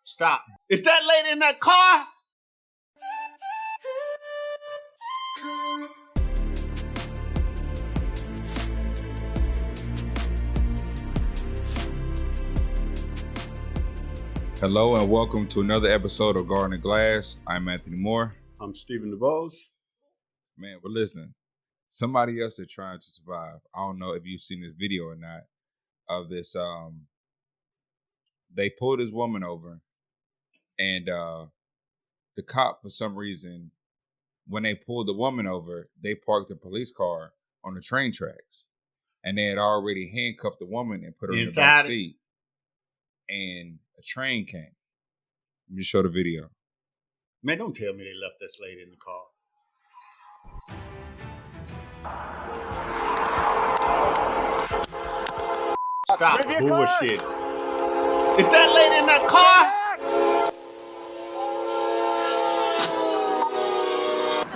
Stop. Is that lady in that car? Hello and welcome to another episode of Garden and Glass. I'm Anthony Moore. I'm Stephen DeVos. Man, but listen, somebody else is trying to survive. I don't know if you've seen this video or not of this. They pulled this woman over, and the cop, for some reason, when they pulled the woman over, they parked a police car on the train tracks, and they had already handcuffed the woman and put her in the back seat. And a train came. Let me show the video. Man, don't tell me they left this lady in the car. Stop bullshit. Is that lady in that car?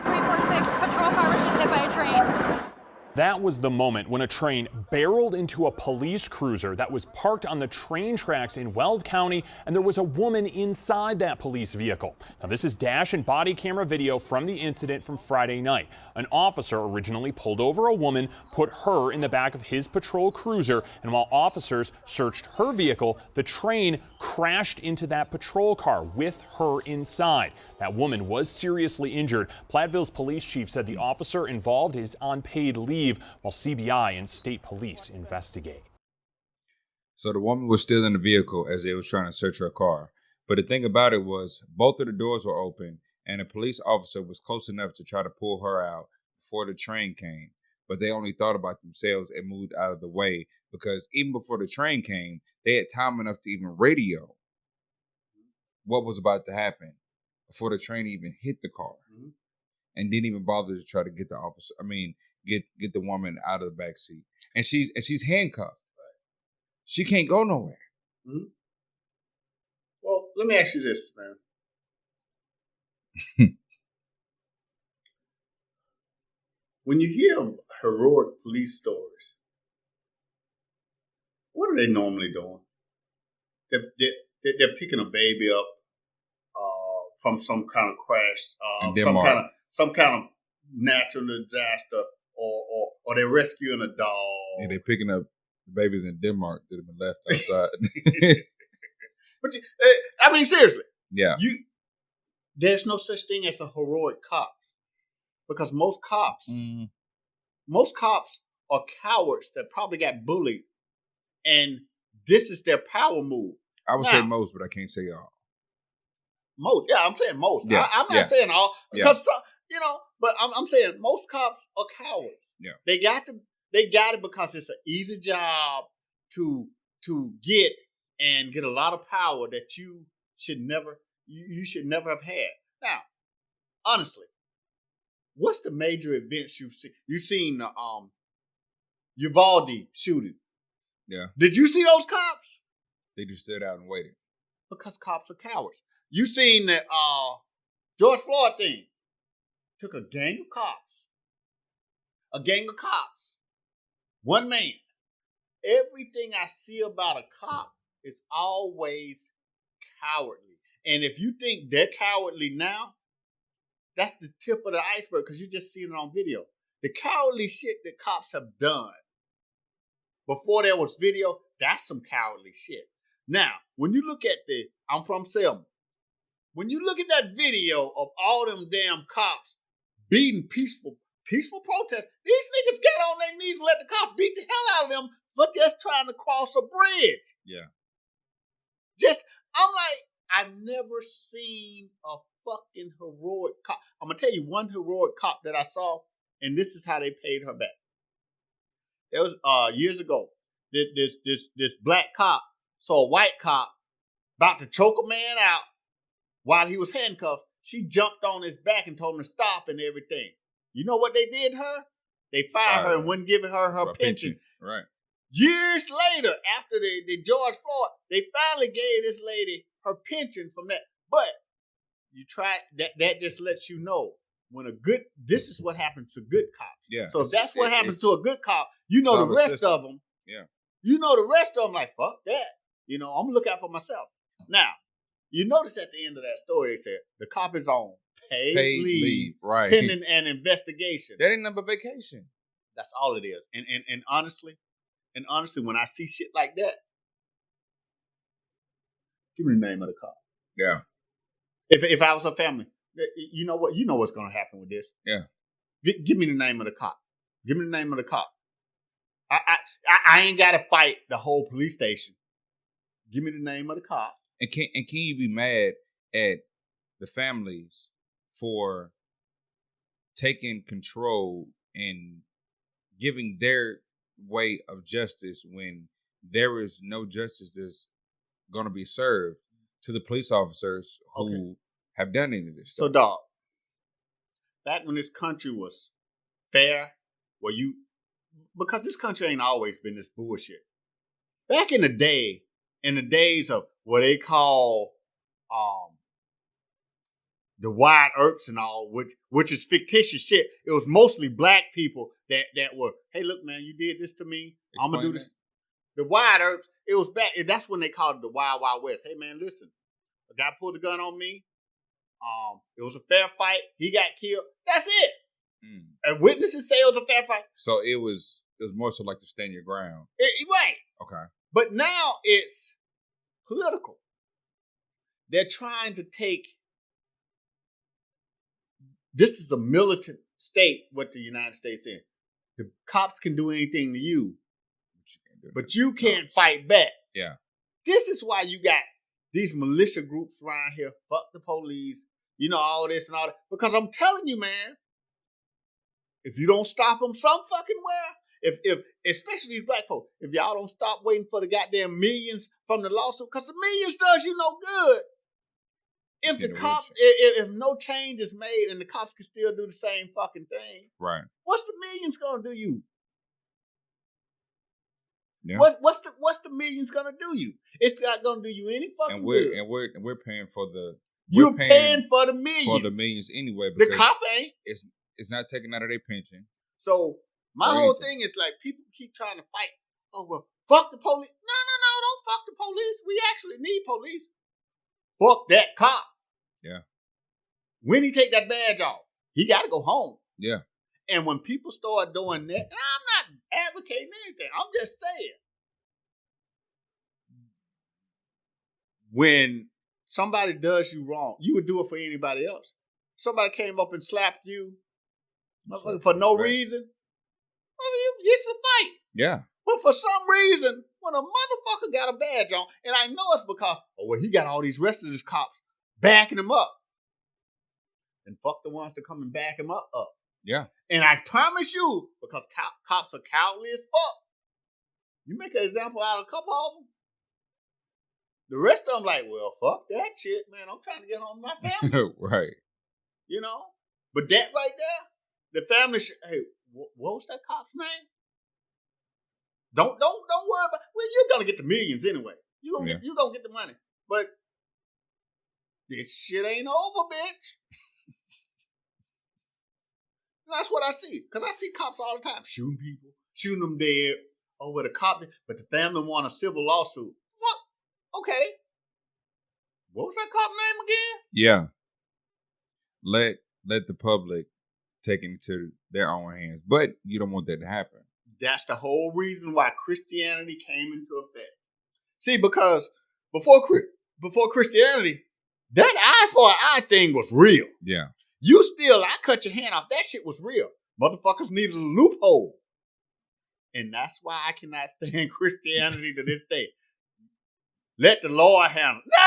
346, patrol car was just hit by a train. That was the moment when a train barreled into a police cruiser that was parked on the train tracks in Weld County, and there was a woman inside that police vehicle. Now, this is dash and body camera video from the incident from Friday night. An officer originally pulled over a woman, put her in the back of his patrol cruiser, and while officers searched her vehicle, the train crashed into that patrol car with her inside. That woman was seriously injured. Platteville's police chief said the officer involved is on paid leave while CBI and state police investigate. So the woman was still in the vehicle as they was trying to search her car. But the thing about it was both of the doors were open and a police officer was close enough to try to pull her out before the train came. But they only thought about themselves and moved out of the way because even before the train came, they had time enough to even radio what was about to happen before the train even hit the car, and didn't even bother to try to get the officer. Get the woman out of the back seat, and she's handcuffed. She can't go nowhere. Mm-hmm. Well, let me ask you this, man. When you hear heroic police stories, what are they normally doing? They're picking a baby up from some kind of crash, some kind of natural disaster, or they're rescuing a dog. Yeah, they're picking up babies in Denmark that have been left outside. But seriously. Yeah. There's no such thing as a heroic cop because most cops are cowards that probably got bullied, and this is their power move. I would say most, but I can't say all. Most, yeah, I'm saying most. Yeah, I'm not saying all because but I'm saying most cops are cowards. Yeah, they got it because it's an easy job to get and get a lot of power that you should never have had. Now, honestly, what's the major events you've seen? You've seen the Uvalde shooting. Yeah. Did you see those cops? They just stood out and waited. Because cops are cowards. You seen the George Floyd thing. Took a gang of cops. One man. Everything I see about a cop is always cowardly. And if you think they're cowardly now, that's the tip of the iceberg because you're just seeing it on video. The cowardly shit that cops have done before there was video, that's some cowardly shit. Now, when you look at I'm from Selma. When you look at that video of all them damn cops beating peaceful protests, these niggas got on their knees and let the cops beat the hell out of them for just trying to cross a bridge. Yeah. I'm like, I've never seen a fucking heroic cop. I'm gonna tell you one heroic cop that I saw, and this is how they paid her back. It was years ago. This black cop saw a white cop about to choke a man out while he was handcuffed. She jumped on his back and told him to stop and everything. You know what they did to her? They fired her and wouldn't give her pension. Right. Years later, after the George Floyd, they finally gave this lady her pension from that. But you try that just lets you know this is what happens to good cops. Yeah. So if that's what happens to a good cop, you know the rest of them. Yeah. You know the rest of them like, fuck that. I'm going to look out for myself. Now, You notice at the end of that story, they said the cop is on paid leave, right? Pending an investigation. That ain't number vacation. That's all it is. And honestly, when I see shit like that, give me the name of the cop. Yeah. If I was a family, you know what? You know what's going to happen with this. Yeah. Give me the name of the cop. Give me the name of the cop. I ain't got to fight the whole police station. Give me the name of the cop. And can you be mad at the families for taking control and giving their way of justice when there is no justice that's going to be served to the police officers who have done any of this stuff? So, dog, back when this country was fair, because this country ain't always been this bullshit. Back in the days of what they call the wide earths and all, which is fictitious shit. It was mostly black people that were, hey, look, man, you did this to me. I'm gonna do this. The wide earths, it was back. That's when they called it the Wild Wild West. Hey, man, listen, a guy pulled a gun on me. It was a fair fight. He got killed. That's it. And witnesses say it was a fair fight. So it was more so like to stand your ground. Right. Okay. But now it's political. They're trying to take. This is a militant state, what the United States is. The cops can do anything to you, but you can't fight back. Yeah. This is why you got these militia groups around here. Fuck the police. You know, all this and all that. Because I'm telling you, man, if you don't stop them some fucking where, if especially these black folks, if y'all don't stop waiting for the goddamn millions from the lawsuit, because the millions does you no good. If the cops, if no change is made and the cops can still do the same fucking thing, right? What's the millions gonna do you? Yeah. What's the millions gonna do you? It's not gonna do you any fucking good. And we're paying for the. You're paying for the millions. For the millions anyway. The cop ain't. It's not taken out of their pension. So my whole thing is like people keep trying to fight. Oh well, fuck the police. No, don't fuck the police. We actually need police. Fuck that cop. Yeah. When he take that badge off, he got to go home. Yeah. And when people start doing that, and I'm not advocating anything. I'm just saying. When somebody does you wrong, you would do it for anybody else. Somebody came up and slapped you for no reason. It's a fight. Yeah. But for some reason, when a motherfucker got a badge on, and I know it's because, he got all these rest of his cops backing him up. And fuck the ones that come and back him up. Yeah. And I promise you, because cops are cowardly as fuck, you make an example out of a couple of them, the rest of them like, well, fuck that shit, man. I'm trying to get home to my family. Right. You know? But that right there, the family should, hey, what was that cop's name? Don't worry about. Well, you're gonna get the millions anyway. You gonna get the money. But this shit ain't over, bitch. That's what I see. Because I see cops all the time shooting people, shooting them dead. But the family want a civil lawsuit. Fuck. Okay. What was that cop name again? Yeah. Let the public take it into their own hands, but you don't want that to happen. That's the whole reason why Christianity came into effect. See, because before Christianity, that eye for an eye thing was real. Yeah. I cut your hand off. That shit was real. Motherfuckers needed a loophole. And that's why I cannot stand Christianity to this day. Let the Lord handle it. No.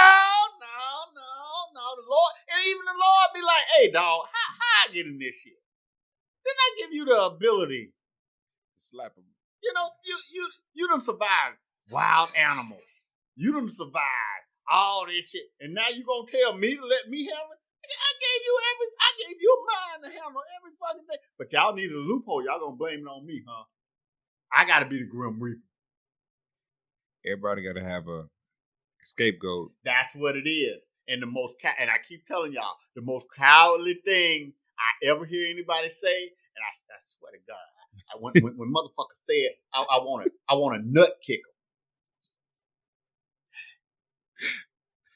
The Lord, and even the Lord be like, hey, dog, how I get in this shit? Didn't I give you the ability to slap him? You know, you done survived wild animals. You done survived all this shit. And now you gonna tell me to let me handle it? I gave you a mind to handle every fucking thing. But y'all needed a loophole. Y'all gonna blame it on me, huh? I gotta be the Grim Reaper. Everybody gotta have a scapegoat. That's what it is. And and I keep telling y'all, the most cowardly thing I ever hear anybody say, and I swear to God, when motherfuckers say it, I want a nut kick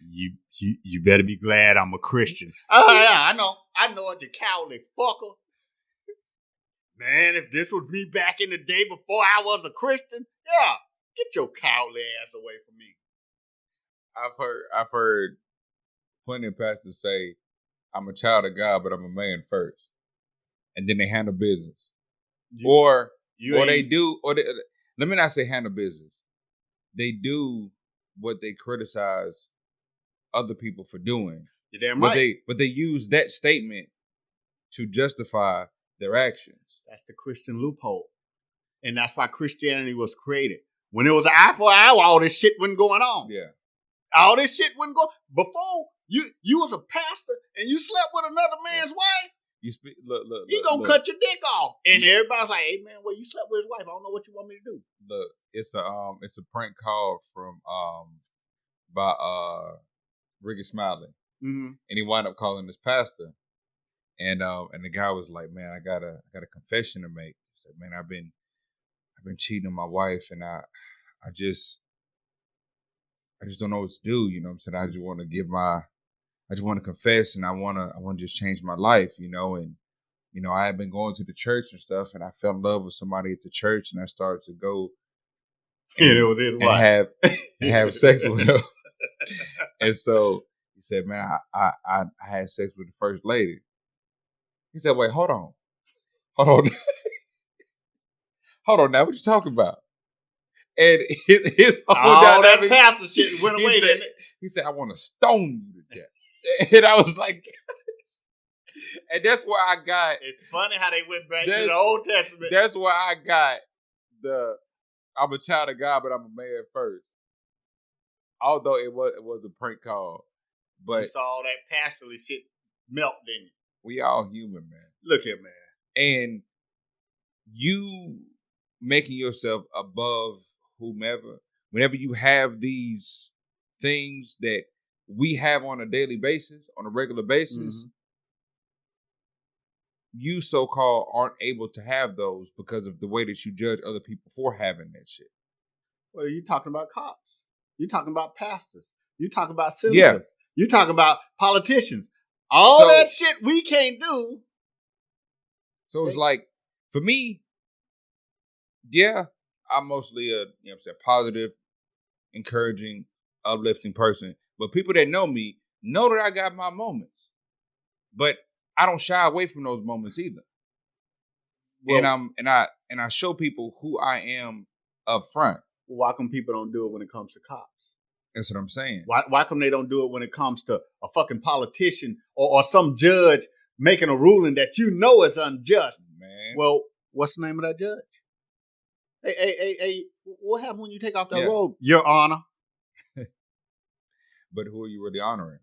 You better be glad I'm a Christian. Oh yeah, I know it, you cowardly fucker. Man, if this was me back in the day before I was a Christian, yeah, get your cowardly ass away from me. I've heard plenty of pastors say, "I'm a child of God, but I'm a man first," and then they handle business, or they do, let me not say handle business. They do what they criticize other people for doing. You're damn right. But they use that statement to justify their actions. That's the Christian loophole. And that's why Christianity was created. When it was an eye for an eye, all this shit wasn't going on. Yeah. All this shit wasn't going. Before, you was a pastor and you slept with another man's wife, he gonna cut your dick off. And everybody's like, hey man, well, you slept with his wife. I don't know what you want me to do. Look, it's a prank call from by Ricky Smiley. Mm-hmm. And he wound up calling this pastor. And the guy was like, man, I got a confession to make. He said, man, I've been cheating on my wife, and I just don't know what to do. You know what I'm saying? I just want to confess, and I want to just change my life, you know. And you know, I had been going to the church and stuff, and I fell in love with somebody at the church, and I started to go and it was his wife and have sex with her. And so he said, man, I had sex with the first lady. He said, wait, hold on. Hold on now, what you talking about? And his all that pastor shit went away, didn't it? He said, I want to stone you to death. And I was like, and that's where I got. It's funny how they went back to the Old Testament. That's where I got I'm a child of God, but I'm a man first. Although it was a prank call. But you saw all that pastorly shit melt, didn't you? We all human, man. Look here, man. And you making yourself above whomever, whenever you have these things that we have on a daily basis, on a regular basis, you so-called aren't able to have those because of the way that you judge other people for having that shit. Well, you talking about cops. You talking about pastors. You talking about senators. Yeah. You talking about politicians. All that shit we can't do. So it's like, for me, yeah, I'm mostly a positive, encouraging, uplifting person. But people that know me know that I got my moments. But I don't shy away from those moments either. Well, and I show people who I am up front. Why come people don't do it when it comes to cops? That's what I'm saying. Why come they don't do it when it comes to a fucking politician or some judge making a ruling that you know is unjust? Man. Well, what's the name of that judge? Hey, what happened when you take off that robe? Your Honor. But who are you really honoring?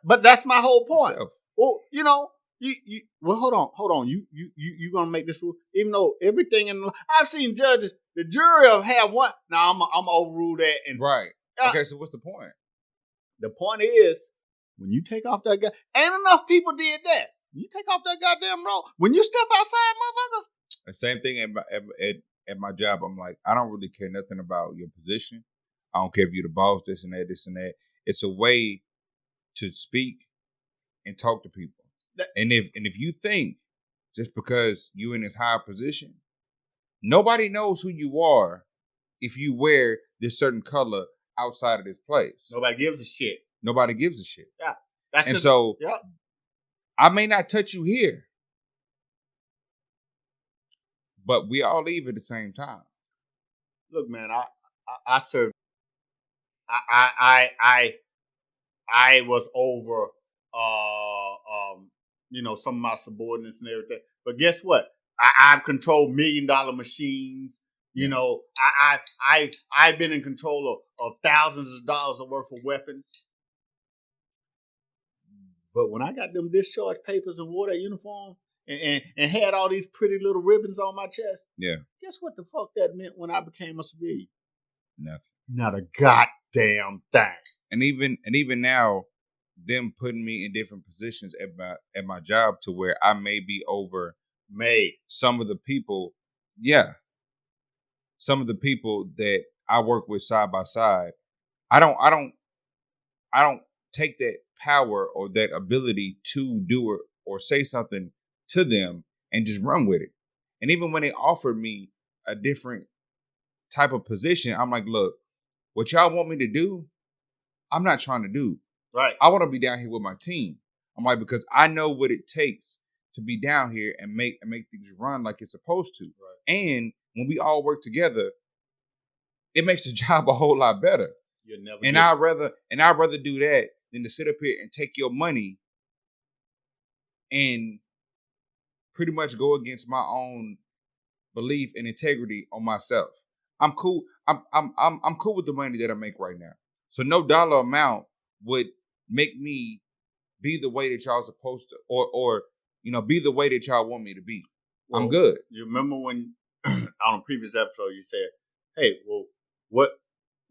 But that's my whole point. Yourself. Well, you know, hold on. You gonna make this rule? Even though everything I've seen judges, the jury have had one. Now I'm overrule that and right. Okay, so what's the point? The point is, when you take off that guy, ain't enough people did that. When you take off that goddamn robe, when you step outside, motherfuckers. The same thing at my job. I'm like, I don't really care nothing about your position. I don't care if you're the boss, this and that. It's a way to speak and talk to people. And if you think just because you're in this higher position, nobody knows who you are if you wear this certain color outside of this place. Nobody gives a shit. Nobody gives a shit. Yeah. So I may not touch you here, but we all leave at the same time. Look, man, I served. I was over some of my subordinates and everything. But guess what? I've controlled $1 million machines. You know, I've been in control of thousands of dollars of worth of weapons. But when I got them discharge papers and wore that uniform and had all these pretty little ribbons on my chest, guess what the fuck that meant when I became a civilian? Nothing. Not a goddamn thing. And even now, them putting me in different positions at my job to where I may be over some of the people. Yeah. Some of the people that I work with side by side. I don't I don't take that power or that ability to do it or say something to them and just run with it. And even when they offered me a different type of position, I'm like, look, what y'all want me to do, I'm not trying to do. Right. I want to be down here with my team. I'm like, because I know what it takes to be down here and make things run like it's supposed to. Right. And when we all work together, it makes the job a whole lot better. You'll never And I'd rather do that than to sit up here and take your money and pretty much go against my own belief and integrity on myself. I'm cool. I'm cool with the money that I make right now. So no dollar amount would make me be the way that y'all supposed to, or be the way that y'all want me to be. Well, I'm good. You remember when on a previous episode you said, "Hey, well, what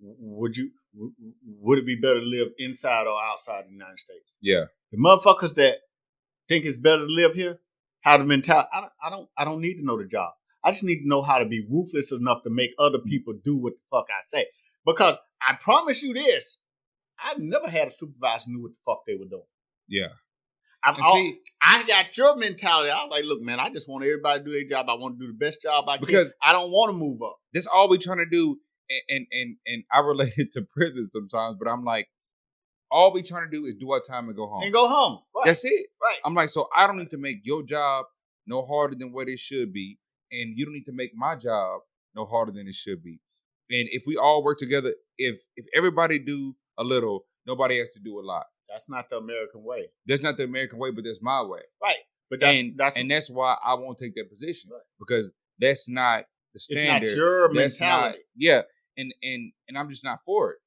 would it be better to live inside or outside the United States?" Yeah. The motherfuckers that think it's better to live here have the mentality. I don't need to know the job. I just need to know how to be ruthless enough to make other people do what the fuck I say. Because I promise you this, I've never had a supervisor who knew what the fuck they were doing. Yeah. I got your mentality. I was like, look, man, I just want everybody to do their job. I want to do the best job I can. Because I don't want to move up. That's all we trying to do. And I relate it to prison sometimes, but I'm like, all we trying to do is do our time and go home. And go home. Right. That's it. Right. I'm like, so I don't need to make your job no harder than what it should be. And you don't need to make my job no harder than it should be. And if we all work together, if everybody do a little, nobody has to do a lot. That's not the American way. That's not the American way, but that's my way. Right. But that's why I won't take that position. Right. Because that's not the standard. It's not your mentality. And I'm just not for it.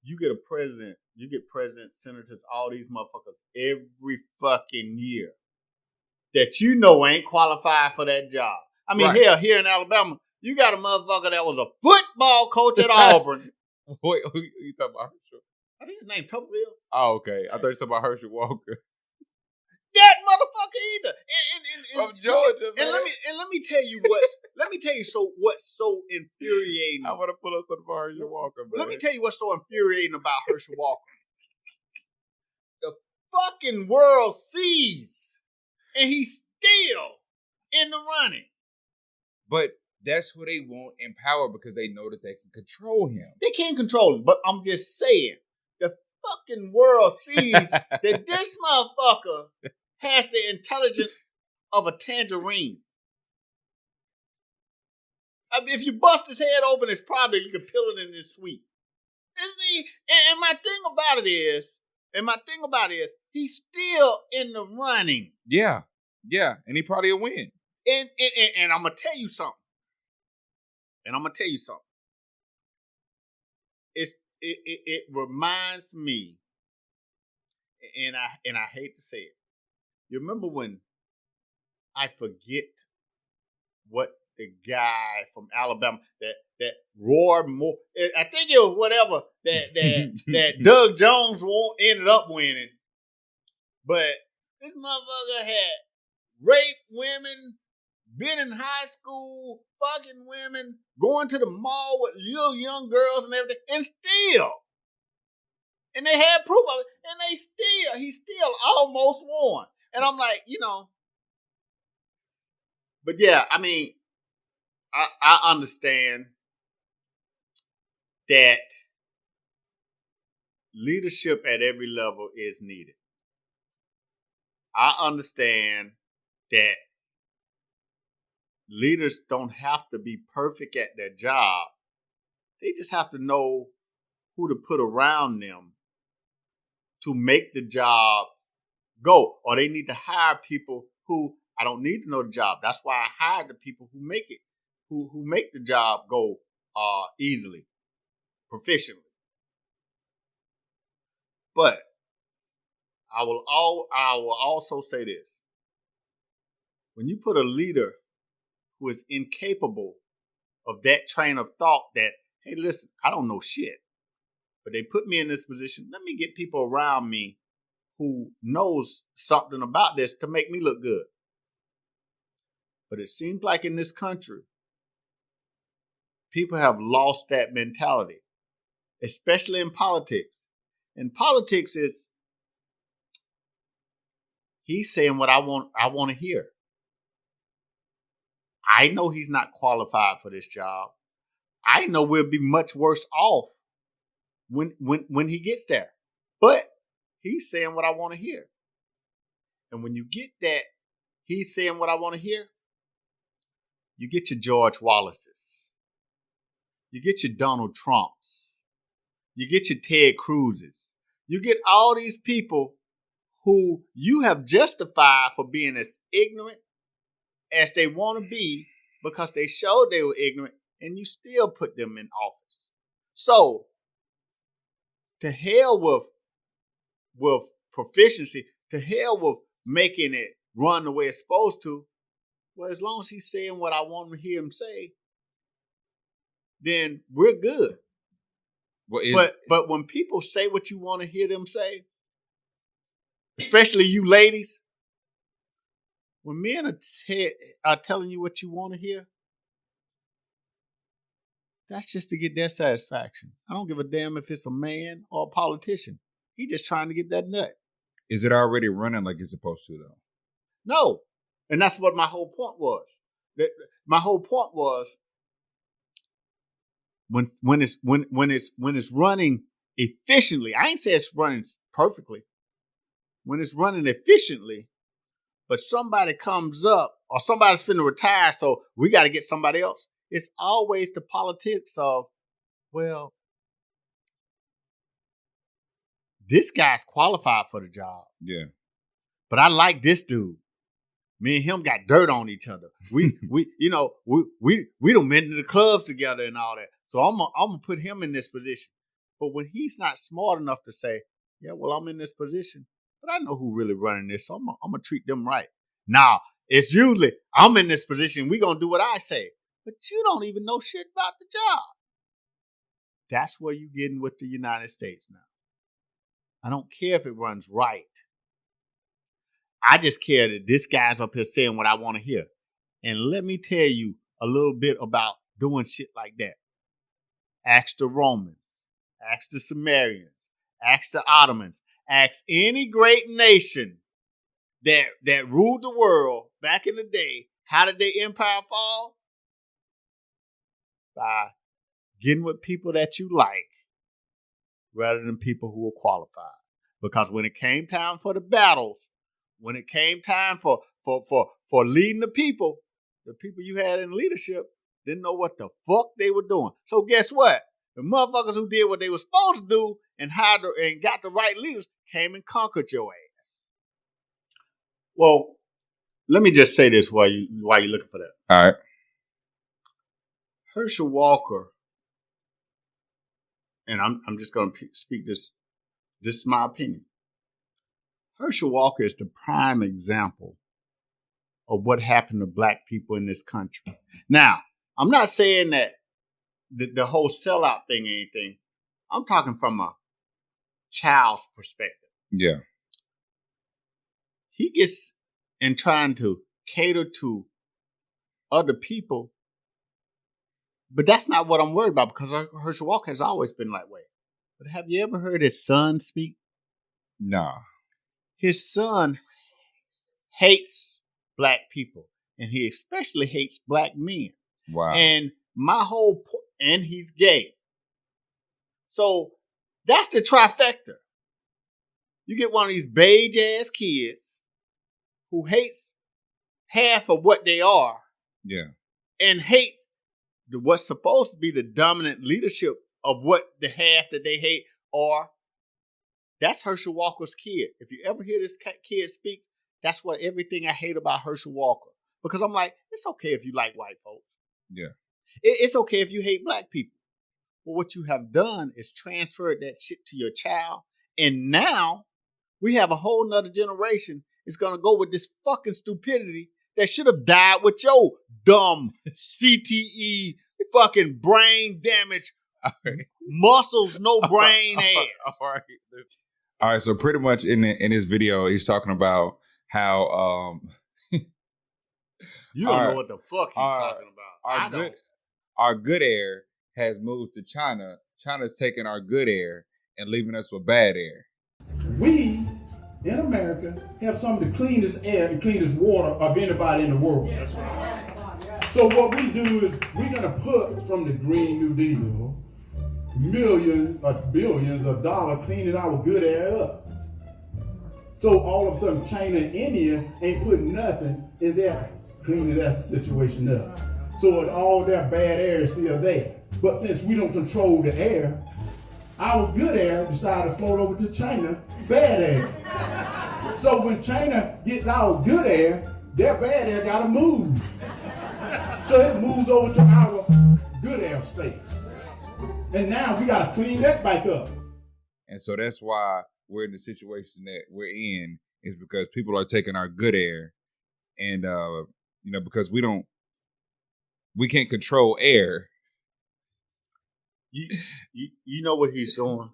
You get a president, you get presidents, senators, all these motherfuckers every fucking year that ain't qualified for that job. I mean, hell, here in Alabama, you got a motherfucker that was a football coach at Auburn. Wait, who you talking about? Herschel? I think his name Tocqueville. Oh, okay. I thought you talking about Herschel Walker. That motherfucker either. From Georgia, man. And let me tell you what's so infuriating. I want to pull up something about Herschel Walker, man. Let me tell you what's so infuriating about Herschel Walker. The fucking world sees, and he's still in the running. But that's who they want in power because they know that they can control him. They can't control him, but I'm just saying, the fucking world sees that this motherfucker has the intelligence of a tangerine. I mean, if you bust his head open, it's probably you can peel it and it's sweet. And my thing about it is, he's still in the running. Yeah, and he probably will win. And I'm gonna tell you something. It reminds me, and I hate to say it. You remember when I forget what the guy from Alabama that roared more? I think it was whatever that Doug Jones ended up winning, but this motherfucker had raped women, been in high school, fucking women, going to the mall with little young girls and everything, and they had proof of it, and he still almost won. And I'm like, but yeah, I mean, I understand that leadership at every level is needed. I understand that leaders don't have to be perfect at their job. They just have to know who to put around them to make the job go. Or they need to hire people who, I don't need to know the job. That's why I hired the people who make it, who make the job go easily, proficiently. But I will also say this. When you put a leader who is incapable of that train of thought that, hey, listen, I don't know shit, but they put me in this position. Let me get people around me who knows something about this to make me look good. But it seems like in this country, people have lost that mentality, especially in politics. In politics, is he's saying what I want to hear. I know he's not qualified for this job. I know we'll be much worse off when he gets there. But he's saying what I want to hear. And when you get that, he's saying what I want to hear, you get your George Wallaces. You get your Donald Trumps. You get your Ted Cruzes. You get all these people who you have justified for being as ignorant as they want to be because they showed they were ignorant, and you still put them in office. So, to hell with proficiency, to hell with making it run the way it's supposed to. Well, as long as he's saying what I want to hear him say, then we're good. But when people say what you want to hear them say, especially you ladies, when men are telling you what you want to hear, that's just to get their satisfaction. I don't give a damn if it's a man or a politician. He just trying to get that nut. Is it already running like it's supposed to, though? No. And that's what my whole point was. My whole point was when it's running efficiently. I ain't say it's running perfectly. When it's running efficiently, but somebody comes up or somebody's finna retire, so we got to get somebody else. It's always the politics of, well, this guy's qualified for the job. Yeah. But I like this dude. Me and him got dirt on each other. We done been to the clubs together and all that. So I'm gonna put him in this position. But when he's not smart enough to say, yeah, well, I'm in this position, but I know who really running this, so I'm gonna treat them right. Now, it's usually I'm in this position, we gonna do what I say. But you don't even know shit about the job. That's where you're getting with the United States now. I don't care if it runs right. I just care that this guy's up here saying what I want to hear. And let me tell you a little bit about doing shit like that. Ask the Romans. Ask the Sumerians. Ask the Ottomans. Ask any great nation that ruled the world back in the day. How did their empire fall? By getting with people that you like rather than people who are qualified. Because when it came time for the battles, when it came time for leading the people you had in leadership didn't know what the fuck they were doing. So guess what? The motherfuckers who did what they were supposed to do and got the right leaders came and conquered your ass. Well, let me just say this while you're looking for that. All right. Herschel Walker, and I'm just going to speak this. This is my opinion. Herschel Walker is the prime example of what happened to black people in this country. Now, I'm not saying that the whole sellout thing or anything. I'm talking from a child's perspective. Yeah. He gets in trying to cater to other people, but that's not what I'm worried about because Herschel Walker has always been that way. But have you ever heard his son speak? Nah. His son hates black people, and he especially hates black men. Wow. And my whole point, and he's gay. So that's the trifecta. You get one of these beige ass kids who hates half of what they are. Yeah. And hates what's supposed to be the dominant leadership of what the half that they hate are. That's Herschel Walker's kid. If you ever hear this kid speak, that's what everything I hate about Herschel Walker. Because I'm like, it's okay if you like white folks. Yeah. It's okay if you hate black people. But what you have done is transferred that shit to your child. And now we have a whole nother generation that's going to go with this fucking stupidity that should have died with your dumb CTE fucking brain damage, muscles, no brain ass. All right, so pretty much in his video, he's talking about how you don't know what the fuck he's talking about. Our good air has moved to China. China's taking our good air, and leaving us with bad air. We in America have some of the cleanest air and cleanest water of anybody in the world. So what we do is we're gonna put from the Green New Deal millions or billions of dollars cleaning our good air up. So all of a sudden China and India ain't putting nothing in there cleaning that situation up. So all that bad air is still there. But since we don't control the air, our good air decided to float over to China, bad air. So when China gets our good air, their bad air gotta move. So it moves over to our good air space. And now we gotta clean that back up. And so that's why we're in the situation that we're in, is because people are taking our good air, and because we can't control air. You know what he's doing?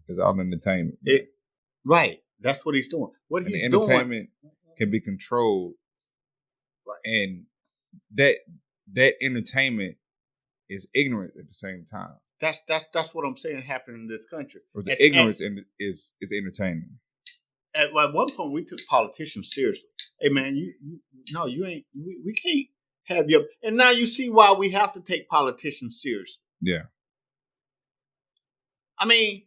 It's all entertainment. Right. That's what he's doing. What and he's the doing entertainment can be controlled, right. And that entertainment is ignorant at the same time. That's what I'm saying happened in this country. Or the ignorance is entertainment. At one point, we took politicians seriously. Hey man, you ain't. We can't have your. And now you see why we have to take politicians seriously. Yeah. I mean,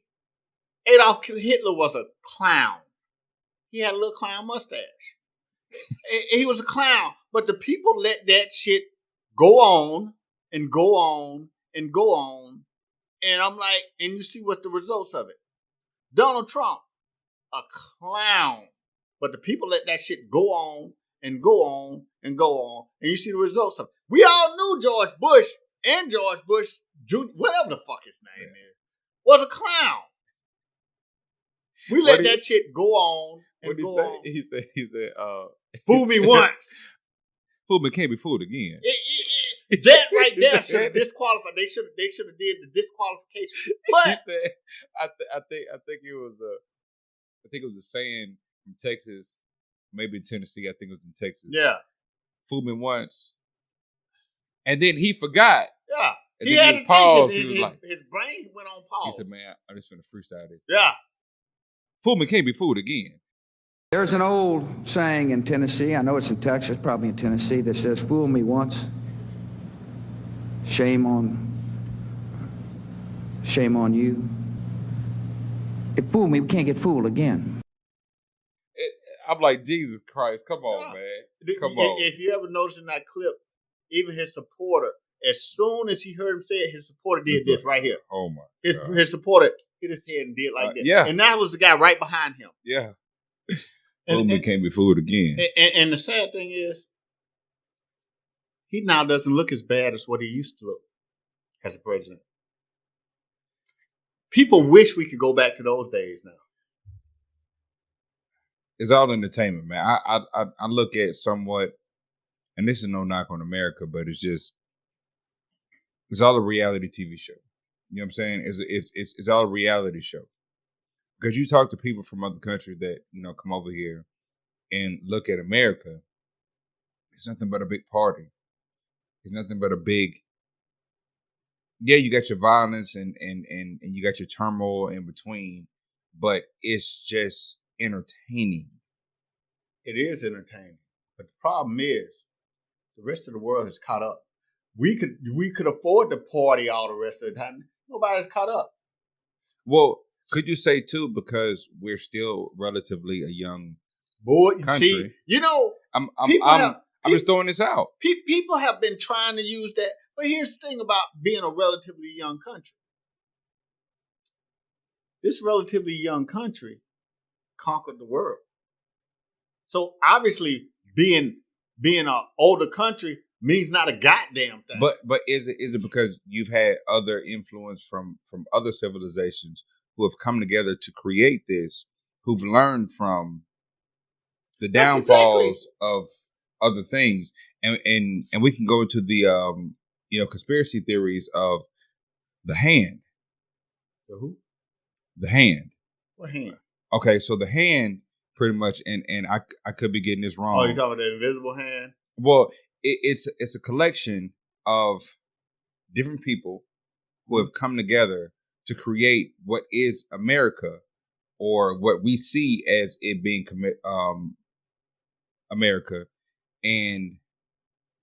Adolf Hitler was a clown. He had a little clown mustache. He was a clown, but the people let that shit go on and go on and go on. And I'm like, and you see what the results of it. Donald Trump, a clown. But the people let that shit go on and go on and go on. And you see the results of it. We all knew George Bush and George Bush Jr., whatever the fuck his name is, was a clown. We let that shit go on and go on. He said, fool me once. Fool me can't be fooled again. That right there should have disqualified. They should have did the disqualification. But he said, I think it was a saying from Texas, maybe Tennessee. I think it was in Texas. Yeah. Fool me once, and then he forgot. Yeah. And he then had he to paused. think He was like, his brain went on pause. He said, "Man, I'm just gonna freestyle this." Yeah. Fool me can't be fooled again. There's an old saying in Tennessee, I know it's in Texas, probably in Tennessee, that says, fool me once, shame on you. If fool me, we can't get fooled again. I'm like, Jesus Christ, come on, man. Come on. If you ever notice in that clip, even his supporter, as soon as he heard him say it, his supporter did this right here. Oh, my God. His supporter hit his head and did like that. Yeah. And that was the guy right behind him. Yeah. Fool me can't be fooled again. And the sad thing is, he now doesn't look as bad as what he used to look as a president. People wish we could go back to those days now. It's all entertainment, man. I look at somewhat, and this is no knock on America, but it's all a reality TV show. You know what I'm saying? It's all a reality show. Because you talk to people from other countries that, come over here and look at America, it's nothing but a big party. It's nothing but a big, you got your violence and you got your turmoil in between, but it's just entertaining. It is entertaining. But the problem is, the rest of the world has caught up. We could afford to party all the rest of the time. Nobody's caught up. Well, could you say too, because we're still relatively a young country? See, I'm just throwing this out. People have been trying to use that, but here's the thing about being a relatively young country. This relatively young country conquered the world. So obviously, being an older country means not a goddamn thing. But is it because you've had other influence from other civilizations who have come together to create this, who've learned from the downfalls of other things, and we can go into the conspiracy theories of the hand. The who? The hand. What hand? Okay, so the hand pretty much, and I could be getting this wrong. Oh, you're talking about the invisible hand? Well, it's a collection of different people who have come together to create what is America, or what we see as it being America, and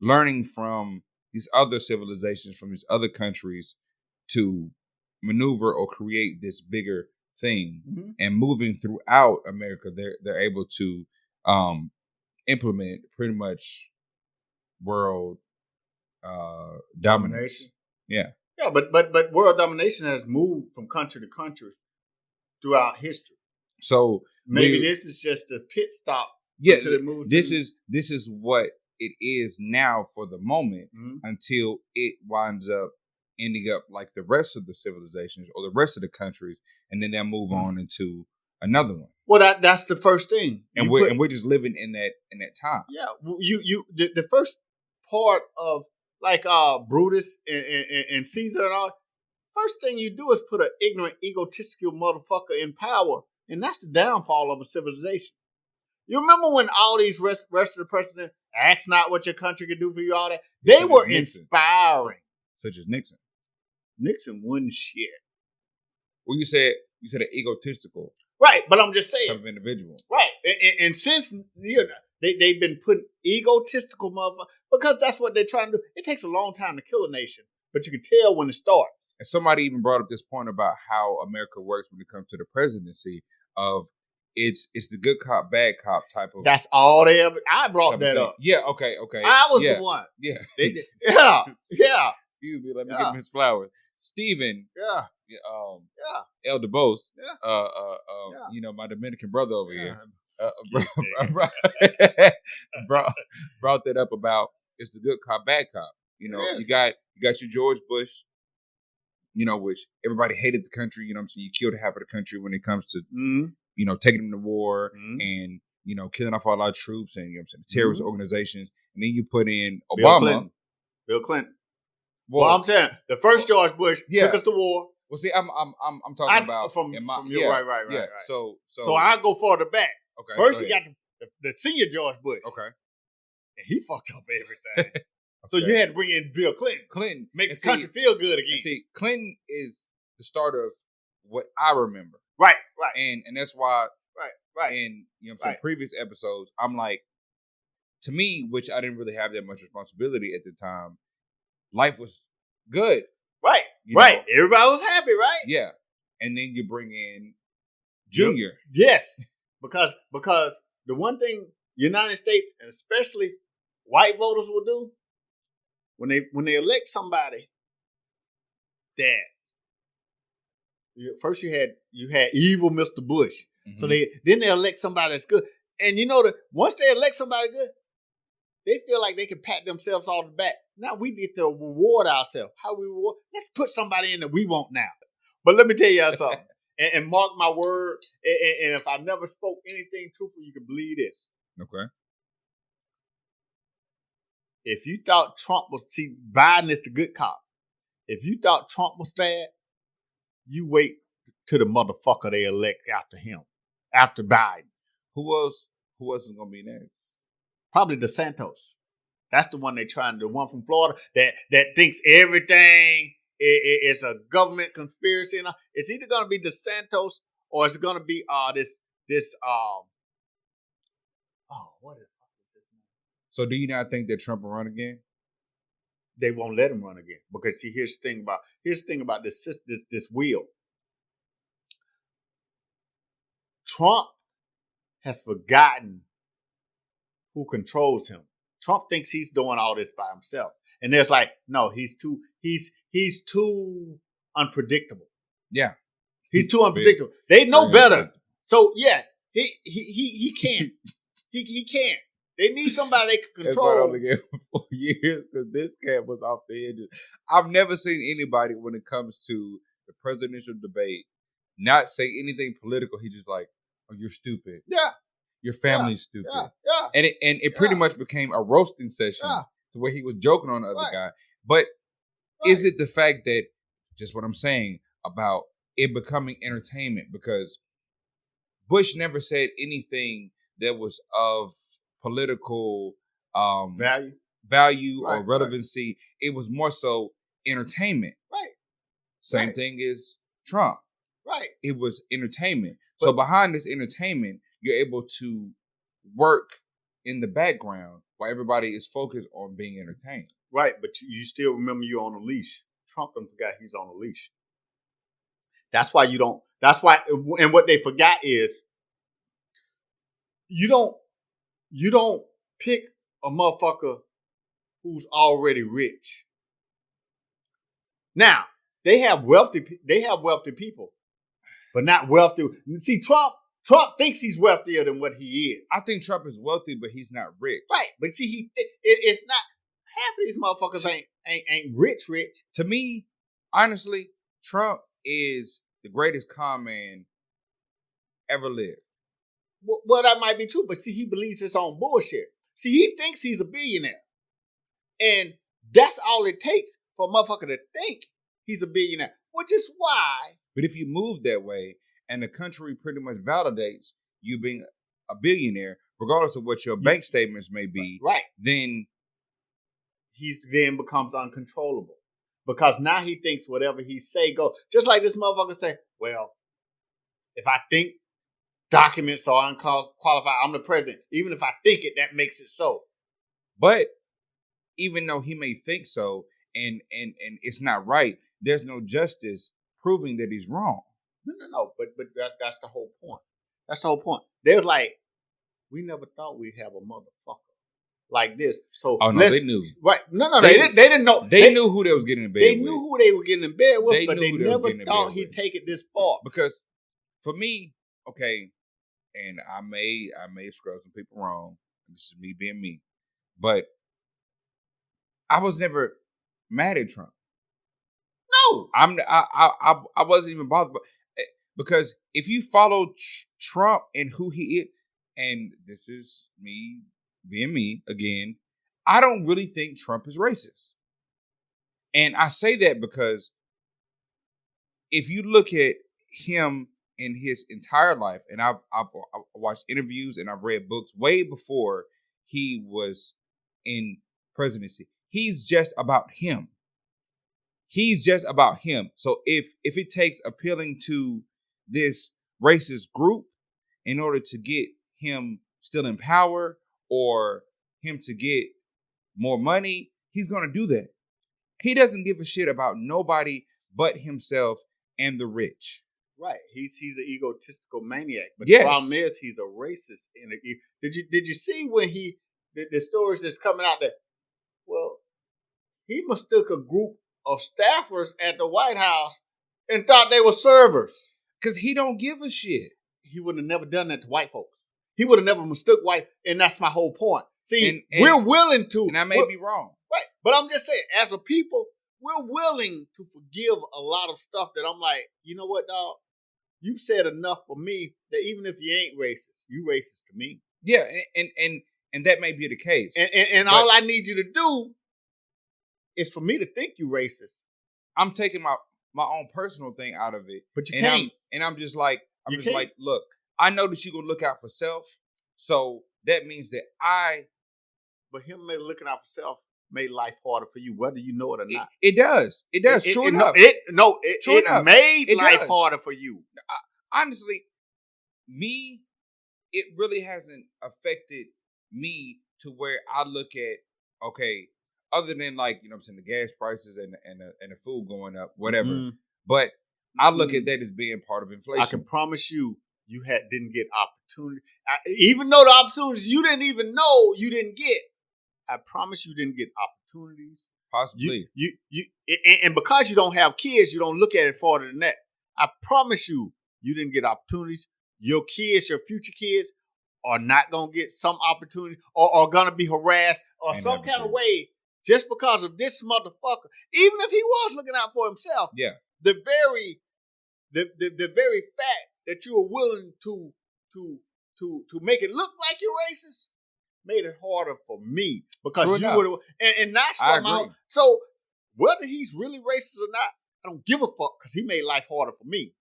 learning from these other civilizations, from these other countries, to maneuver or create this bigger thing. Mm-hmm. And moving throughout America, they're able to implement pretty much world dominance. Yeah, but world domination has moved from country to country throughout history. So maybe this is just a pit stop. Yeah, this is what it is now for the moment, mm-hmm. until it winds up ending up like the rest of the civilizations or the rest of the countries, and then they'll move mm-hmm. on into another one. Well, that's the first thing, and we're just living in that time. Yeah, the first part of like Brutus and Caesar and all. First thing you do is put an ignorant, egotistical motherfucker in power, and that's the downfall of a civilization. You remember when all these rest of the presidents, ask not what your country can do for you, all that? They were inspiring. Such as Nixon. Nixon wouldn't shit. Well, you said an egotistical. Right, but I'm just saying. Type of individual. Right. And since they've been putting egotistical motherfuckers, because that's what they're trying to do. It takes a long time to kill a nation, but you can tell when it starts. And somebody even brought up this point about how America works when it comes to the presidency of it's the good cop, bad cop type of. That's all they ever. I brought that up. Yeah. Okay. I was the one. Yeah. Yeah. Excuse me. Let me give him his flowers. Stephen. Yeah. El DeBose. Yeah. You know, my Dominican brother over here. Brought that up about it's the good cop, bad cop. You know, you got your George Bush. You know, which everybody hated the country. You know what I'm saying? You killed half of the country when it comes to, you know, taking them to war and, you know, killing off all our troops and, you know what I'm saying, terrorist organizations. And then you put in Obama. Bill Clinton. Well, I'm saying the first George Bush took us to war. Well, see, I'm talking about from your right. So I go farther back. Okay. First, you got the senior George Bush. Okay. And he fucked up everything. So you had to bring in Bill Clinton. Make the country feel good again. See, Clinton is the start of what I remember. Right. And that's why. Right. And you know, some previous episodes, I'm like, to me, which I didn't really have that much responsibility at the time, life was good. Right. You know? Everybody was happy, right? Yeah. And then you bring in Junior. Yes. Because the one thing United States, and especially white voters will do, when they elect somebody that first you had evil Mr. Bush. Mm-hmm. So they elect somebody that's good. And you know that once they elect somebody good, they feel like they can pat themselves on the back. Now we get to reward ourselves. How we reward? Let's put somebody in that we want now. But let me tell you something. and mark my word. And if I never spoke anything truthful, you can believe this. Okay. If you thought Trump was, Biden is the good cop. If you thought Trump was bad, you wait till the motherfucker they elect after him, after Biden. Who else is going to be next? Probably DeSantis. That's the one they trying to, the one from Florida that thinks everything is a government conspiracy. And it's either going to be DeSantis or it's going to be what is So do you not think that Trump will run again? They won't let him run again because see, here's the thing about this wheel. Trump has forgotten who controls him. Trump thinks he's doing all this by himself, and there's like, no, he's too unpredictable. Yeah, he's too unpredictable. They know better, so yeah, he can't. he can't. They need somebody they can control. That's why I only gave him 4 years because this cat was off the edges. I've never seen anybody when it comes to the presidential debate not say anything political. He just like, oh, you're stupid. Yeah. Your family's stupid. Yeah. And it pretty much became a roasting session to where he was joking on the other guy. But is it the fact that, just what I'm saying about it becoming entertainment? Because Bush never said anything that was of political value or relevancy. It was more so entertainment. Right. Same thing is Trump. Right. It was entertainment. So behind this entertainment, you're able to work in the background while everybody is focused on being entertained. Right, but you still remember you're on a leash. Trump done forgot he's on a leash. That's why you don't. That's why, and what they forgot is you don't pick a motherfucker who's already rich. Now they have wealthy people, but not wealthy. See, Trump thinks he's wealthier than what he is. I think Trump is wealthy, but he's not rich. Right, but see, it's not. Half of these motherfuckers ain't rich. To me, honestly, Trump is the greatest con man ever lived. Well, that might be true, but see, he believes his own bullshit. See, he thinks he's a billionaire. And that's all it takes for a motherfucker to think he's a billionaire, which is why. But if you move that way and the country pretty much validates you being a billionaire, regardless of what your bank statements may be, right, then he then becomes uncontrollable. Because now he thinks whatever he say go. Just like this motherfucker say, well, if I think documents are unqualified, I'm the president. Even if I think it, that makes it so. But even though he may think so, and it's not right, there's no justice proving that he's wrong. No. But that's the whole point. That's the whole point. They was like, we never thought we'd have a motherfucker like this. So they knew. Right. No. They didn't know. They knew who they was getting in bed with. They knew who they were getting in bed with, but they never thought he'd take it this far. Because for me, okay, and I may scrub some people wrong. This is me being me. But I was never mad at Trump. No. I wasn't even bothered. Because if you follow Trump and who he is, and this is me being me again, I don't really think Trump is racist. And I say that because if you look at him in his entire life, and I've watched interviews and I've read books way before he was in presidency, he's just about him. He's just about him. So if it takes appealing to this racist group in order to get him still in power or him to get more money, he's going to do that. He doesn't give a shit about nobody but himself and the rich. Right. He's an egotistical maniac. But yes. The problem is he's a racist. Did you see when the stories that's coming out that, well, he mistook a group of staffers at the White House and thought they were servers. Because he don't give a shit. He would have never done that to white folks. He would have never mistook white, and that's my whole point. See, and we're willing to. And I may be wrong. Right. But I'm just saying, as a people, we're willing to forgive a lot of stuff that I'm like, you know what, dog? You've said enough for me that even if you ain't racist, you racist to me. Yeah, and that may be the case. And all I need you to do is for me to think you racist. I'm taking my own personal thing out of it. But you can't. I'm just like, look, I know that you're going to look out for self. So that means that But him looking out for self made life harder for you, whether you know it or not. It does. It does. True enough. It made life harder for you. Honestly, me, it really hasn't affected me to where I look at, okay, other than like, you know what I'm saying, the gas prices and the food going up, whatever. Mm-hmm. But I look at that as being part of inflation. I can promise you didn't get opportunity. Even though the opportunities you didn't even know you didn't get, I promise you didn't get opportunities. Possibly. And because you don't have kids, you don't look at it farther than that. I promise you didn't get opportunities. Your kids, your future kids, are not going to get some opportunity or are going to be harassed or some kind of way just because of this motherfucker. Even if he was looking out for himself. Yeah. The very fact that you were willing to make it look like you're racist made it harder for me because you would have, and that's what my. So whether he's really racist or not, I don't give a fuck because he made life harder for me.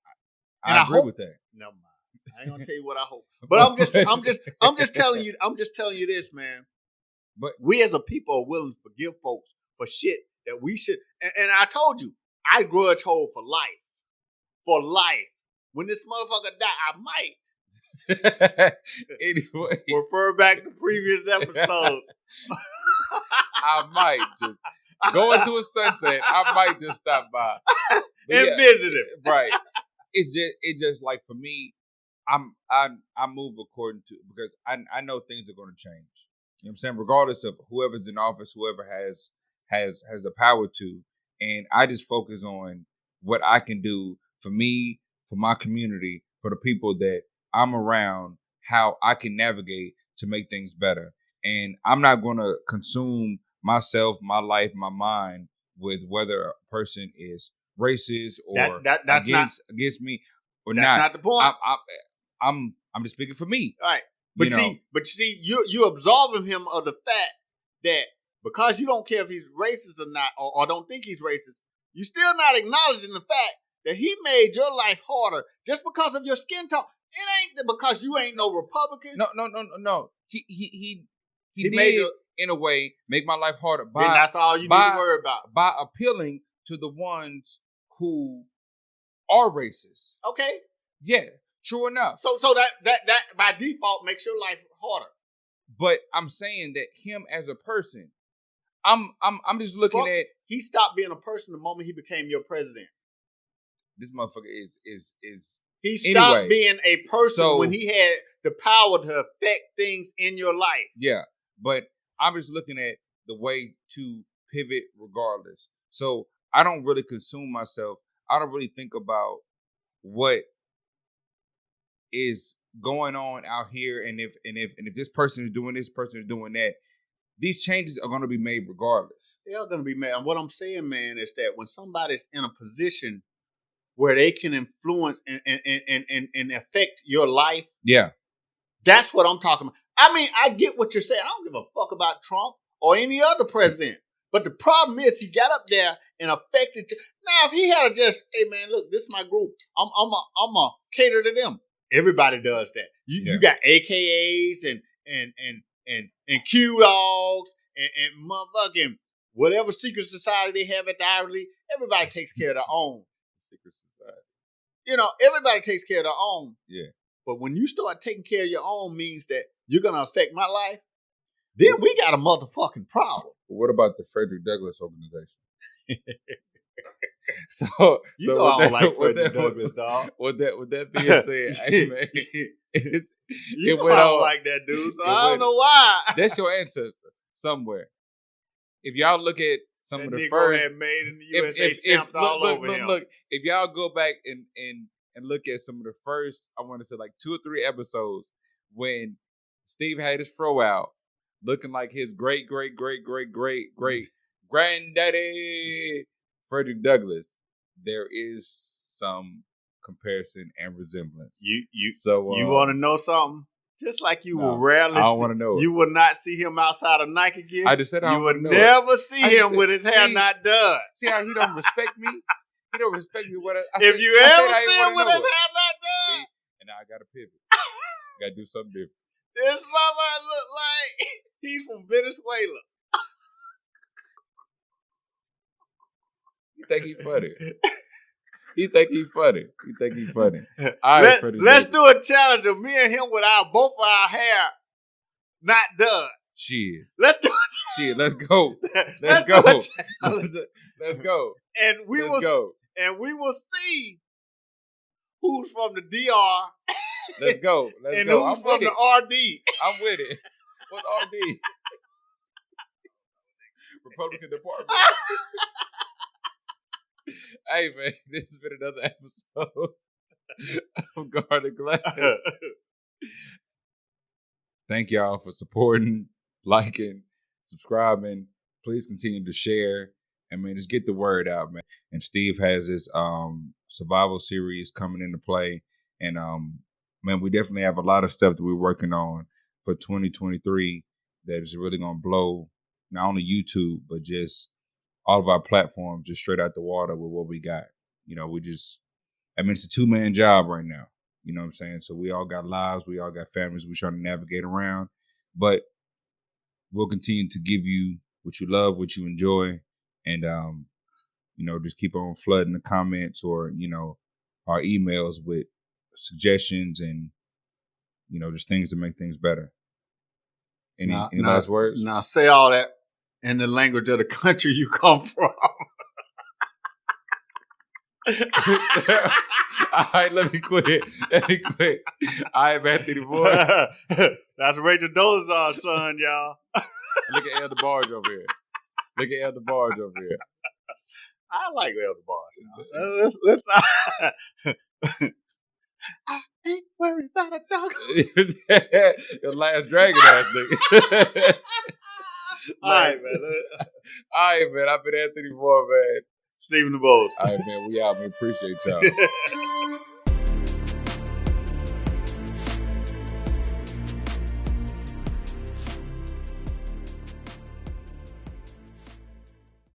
And I agree with that. Never mind. I ain't gonna tell you what I hope, but I'm just telling you. I'm just telling you this, man. But we as a people are willing to forgive folks for shit that we should. And I told you, I grudge hold for life. for life. When this motherfucker die, I might. Anyway, Refer back to previous episodes. I might just go into a sunset. I might just stop by and visit him. Right. It's just like for me, I move according to, because I know things are going to change. You know what I'm saying? Regardless of whoever's in office, whoever has the power to, and I just focus on what I can do for me, for my community, for the people that I'm around, how I can navigate to make things better. And I'm not going to consume myself, my life, my mind with whether a person is racist or that's against me or that's not. That's not the point. I'm just speaking for me. All right. But you absolving him of the fact that because you don't care if he's racist or not, or don't think he's racist, you're still not acknowledging the fact that he made your life harder just because of your skin tone. It ain't because you ain't no Republican. No. He did in a way make my life harder. Then that's all you need to worry about. By appealing to the ones who are racist. Okay. Yeah. True enough. So that by default makes your life harder. But I'm saying that him as a person, I'm just looking at, he stopped being a person the moment he became your president. This motherfucker is he stopped being a person when he had the power to affect things in your life. Yeah, but I'm just looking at the way to pivot regardless. So I don't really consume myself. I don't really think about what is going on out here, and if this person is doing this, person is doing that. These changes are going to be made regardless. They are going to be made. And what I'm saying, man, is that when somebody's in a position where they can influence and affect your life, yeah, that's what I'm talking about. I mean, I get what you're saying. I don't give a fuck about Trump or any other president. But the problem is he got up there and affected. Now, if he had just, hey man, look, this is my group. I'm a cater to them. Everybody does that. You got AKAs and Q dogs and motherfucking whatever secret society they have at the Ivy League. Everybody takes care of their own. Secret society. You know, everybody takes care of their own. Yeah. But when you start taking care of your own means that you're going to affect my life, then we got a motherfucking problem. What about the Frederick Douglass organization? So I don't like Frederick Douglass, dog. With that being said, hey, man, I don't like that dude, so I don't know why. That's your ancestor somewhere. If y'all look at some that of the Negro first, had made in the USA stamped all over him. Look, if y'all go back and look at some of the first, I want to say like 2 or 3 episodes when Steve had his fro out, looking like his great granddaddy Frederick Douglass, there is some comparison and resemblance. You want to know something? Just like you will rarely, I don't want to know. You will not see him outside of Nike gear. I just said you would never see him with his hair not done. See how he don't respect me? He don't respect me. If you ever see him with his hair not done, see? And now I got to pivot. Got to do something different. This mother look like he's from Venezuela. You think he funny? He think he funny. All right, let's do a challenge of me and him with both of our hair not done. Shit. Let's do it. Shit, let's go. Let's go. Let's go. And we will see who's from the DR. Let's go. And who's from the RD. I'm with it. What's RD? Republican Department. Hey, man, this has been another episode of Guarded Glass. Thank y'all for supporting, liking, subscribing. Please continue to share. And, man, just get the word out, man. And Steve has this survival series coming into play. And, man, we definitely have a lot of stuff that we're working on for 2023 that is really going to blow not only YouTube, but just all of our platforms just straight out the water with what we got. You know, it's a 2-man job right now. You know what I'm saying? So we all got lives. We all got families we're trying to navigate around. But we'll continue to give you what you love, what you enjoy. And, just keep on flooding the comments or, our emails with suggestions and, just things to make things better. Any last words? Now say all that in the language of the country you come from. All right, let me quit. I am Anthony Boy. That's Rachel Dolezal's son, y'all. Look at Elder Barge over here. I like Elder Barge. Let's not. I ain't worried about a dog. Your last dragon ass nigga. All right, man. I've been Anthony Boy, man. Stephen the Bold. All right, man. We out. We appreciate y'all.